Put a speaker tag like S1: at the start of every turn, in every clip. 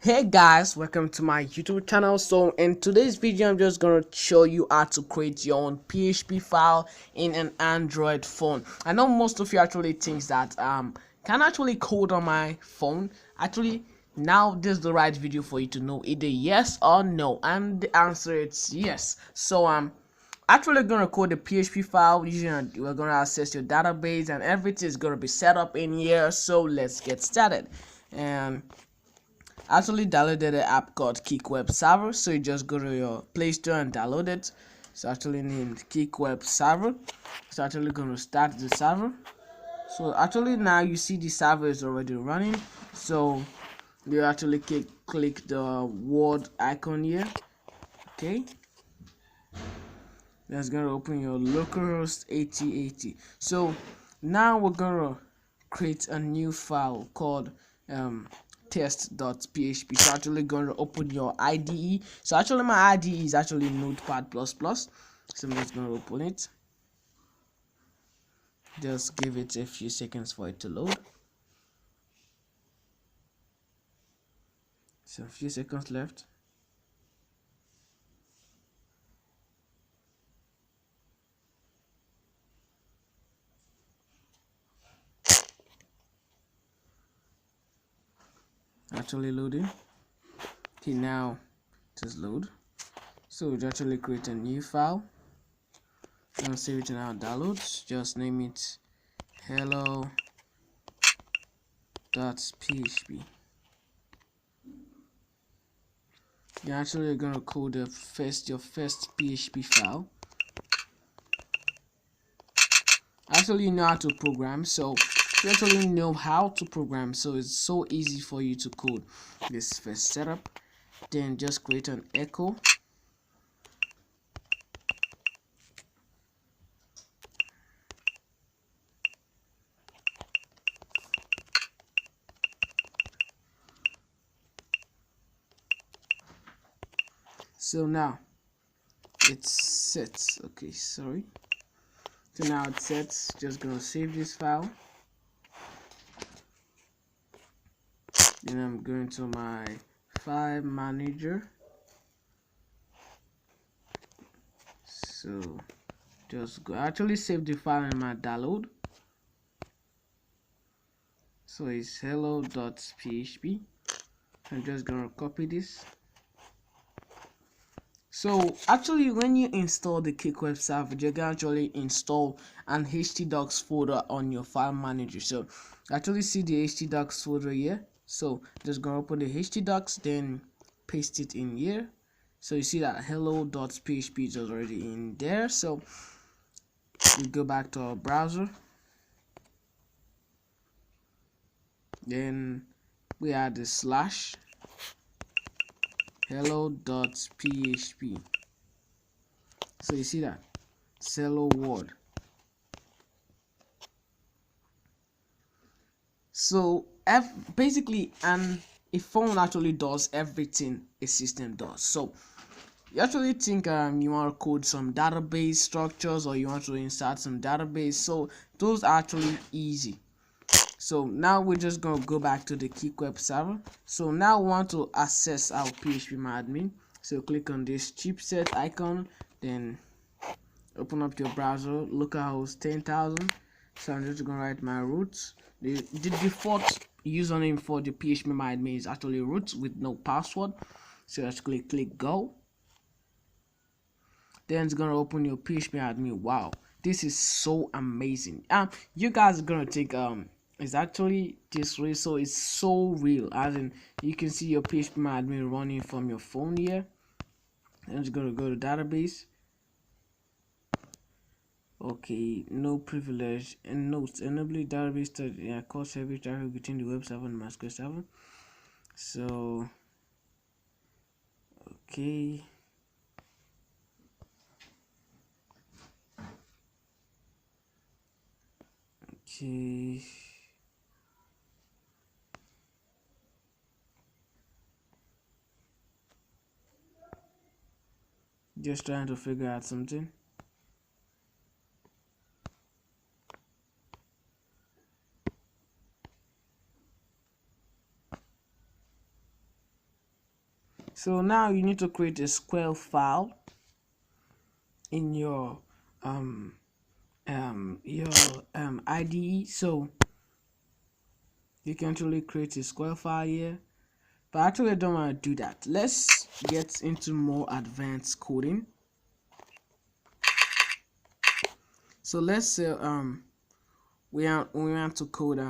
S1: Hey guys, welcome to my YouTube channel. So in today's video I'm just going to show you how to create your own PHP file in an Android phone. I know most of you actually think that can actually code on my phone. Actually, now this is the right video for you to know either yes or no, and the answer is yes. So actually gonna code the PHP file using we're gonna access your database, and everything is gonna be set up in here. So let's get started. And actually downloaded an app called Kick Web Server, so you just go to your Play Store and download it. It's actually named Kick Web Server. It's actually going to start the server. So actually now you see the server is already running. So you actually click the word icon here. Okay, that's going to open your localhost 8080. So now we're going to create a new file called test.php. So actually going to open your IDE. So actually my IDE is actually Notepad++. So I'm just going to open it. Just give it a few seconds for it to load. So a few seconds left. Actually loading. Okay, now just load. So we actually create a new file. And save it in our downloads. Just name it hello.php. You're actually gonna code your first PHP file. Actually, you know how to program, so you actually know how to program, so it's so easy for you to code this first setup. Then just create an echo. So now it's set. Okay, sorry. So now it's set. Just gonna save this file. Then I'm going to my file manager. So just go actually save the file in my download. So it's hello.php. I'm just gonna copy this. So actually when you install the Kick Web Server, you can actually install an htdocs folder on your file manager. So actually see the htdocs folder here. So just gonna open the htdocs, then paste it in here. So you see that hello.php is already in there. So we go back to our browser, then we add the slash hello.php. So you see that it's hello world. So basically a phone actually does everything a system does. So you actually think you want to code some database structures, or you want to insert some database, so those are actually easy. So now we're just going to go back to the Kick Web Server. So now we want to access our PHP admin. So click on this chipset icon, then open up your browser, localhost 10,000. So I'm just going to write my root. The default username for the PHP admin is actually root with no password. So just click go. Then it's gonna open your PHP admin. Wow, this is so amazing. You guys are gonna think it's actually this real, so it's so real, as in you can see your PHP admin running from your phone here. I'm just gonna go to database. Okay, no privilege and notes. Enable database to call service traffic between the web server and MySQL server. So okay. Okay. Just trying to figure out something. So now you need to create a Sql file in your IDE. So you can actually create a Sql file here, but actually I don't want to do that. Let's get into more advanced coding. So let's say we want to code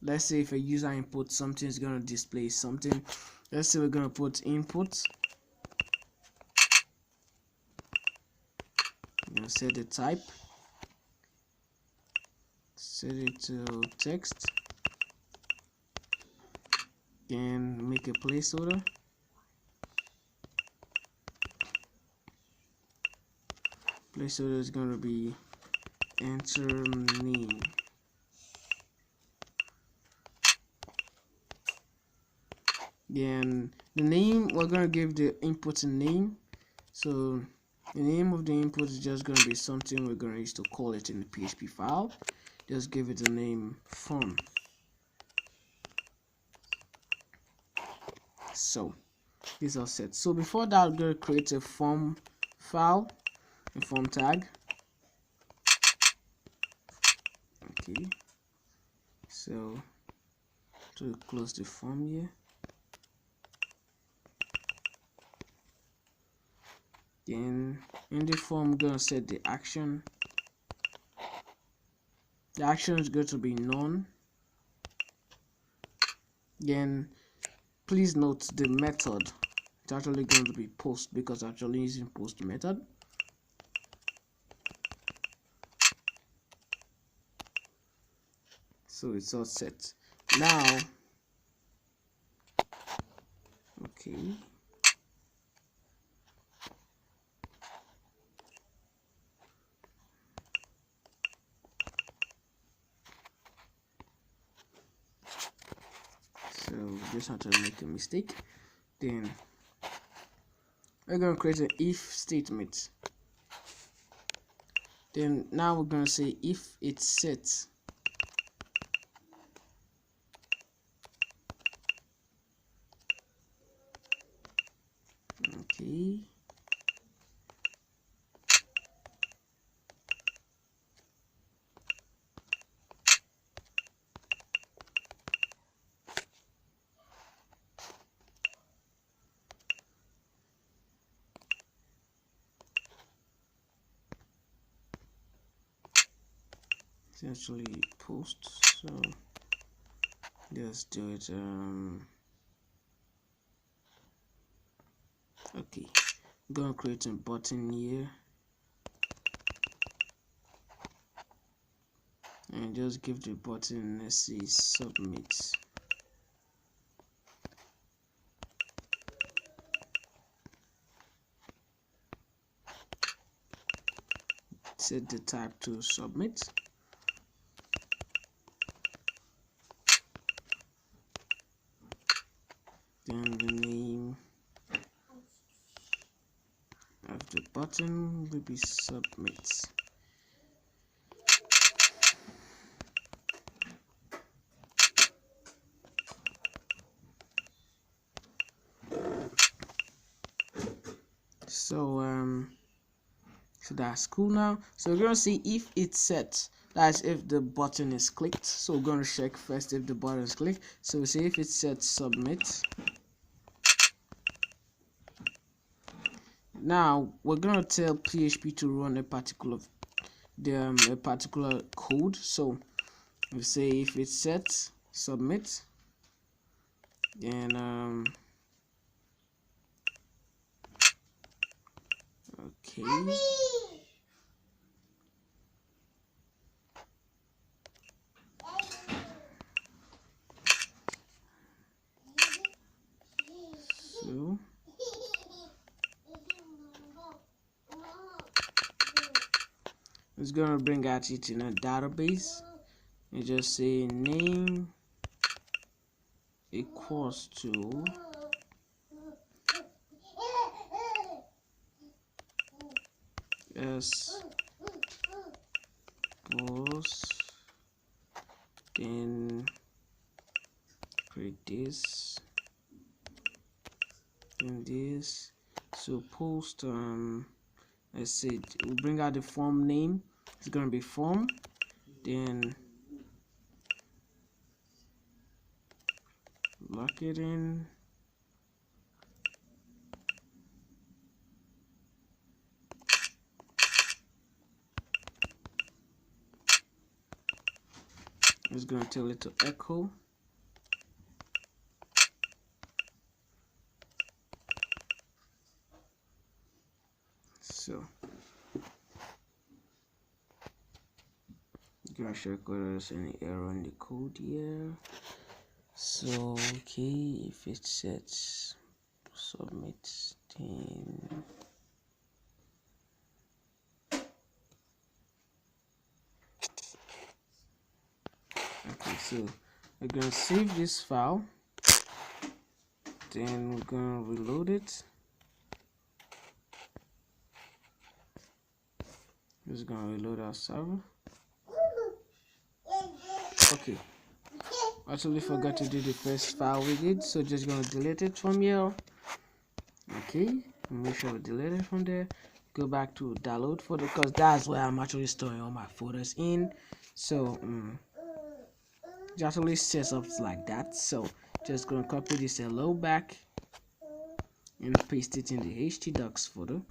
S1: let's say if a user input something, is going to display something. Let's say we're going to put input, set the type, set it to text, and make a placeholder. Placeholder is going to be enter name. Then the name, we're going to give the input a name. So the name of the input is just going to be something we're going to use to call it in the PHP file. Just give it the name form. So these are set. So before that, I'm going to create a form file, a form tag. Okay, so to close the form here. Then in the form, I'm going to set the action. The action is going to be none. Then please note the method, it's actually going to be post, because I'm actually using post method. So it's all set now. Okay, so just have to make a mistake. Then we're going to create an if statement. Then now we're going to say if it's set. Okay, it's actually post, so let's do it. Okay, I'm gonna create a button here and just give the button, let's see, submit. Set the type to submit. Then the name of the button will be submit. So that's cool now. So we're gonna see if it's set, that's if the button is clicked. So we're gonna check first if the button is clicked. So we say if it's set, submit. Now we're gonna tell PHP to run a particular code. So we say if it's set, submit. And okay. So it's gonna bring out it in a database. You just say name equals to s boss, then create this, in this. So post let's say we'll bring out the form name. It's gonna be form, then lock it in. It's gonna tell it to echo. So gonna check whether there's any error in the code here. So okay, if it sets submit, then okay, so we're gonna save this file, then we're gonna reload it. Just gonna reload our server. Okay, actually forgot to do the first file we did, so just gonna delete it from here. Okay, make sure we delete it from there. Go back to download folder, because that's where I'm actually storing all my folders in. So it actually sets up like that. So just gonna copy this hello back and paste it in the htdocs folder.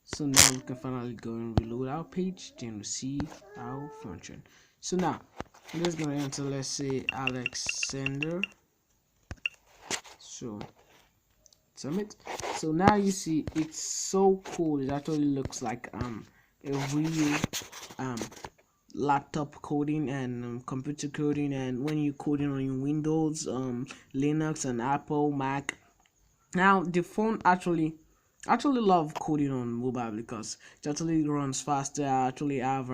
S1: So now we can finally go and reload our page, then we see our function. So now I'm just gonna enter, let's say, Alexander. So submit. So now you see it's so cool. It actually looks like a real laptop coding and computer coding, and when you coding on your Windows, Linux and Apple, Mac. Now the phone actually love coding on mobile because it actually runs faster. I actually have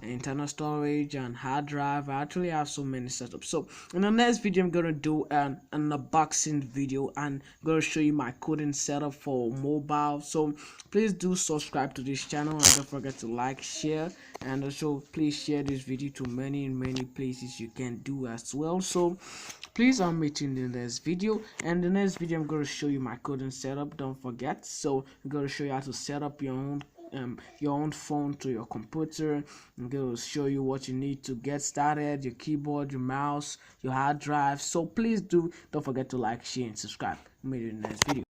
S1: internal storage and hard drive. I actually have so many setups. So in the next video I'm gonna do an unboxing video and gonna show you my coding setup for mobile. So please do subscribe to this channel and don't forget to like, share, and also please share this video to many places you can do as well. So please meet you in the next video, and the next video I'm going to show you my coding setup. Don't forget. So I'm going to show you how to set up your own phone to your computer. I'm going to show you what you need to get started: your keyboard, your mouse, your hard drive. So please don't forget to like, share, and subscribe. Meet you in the next video.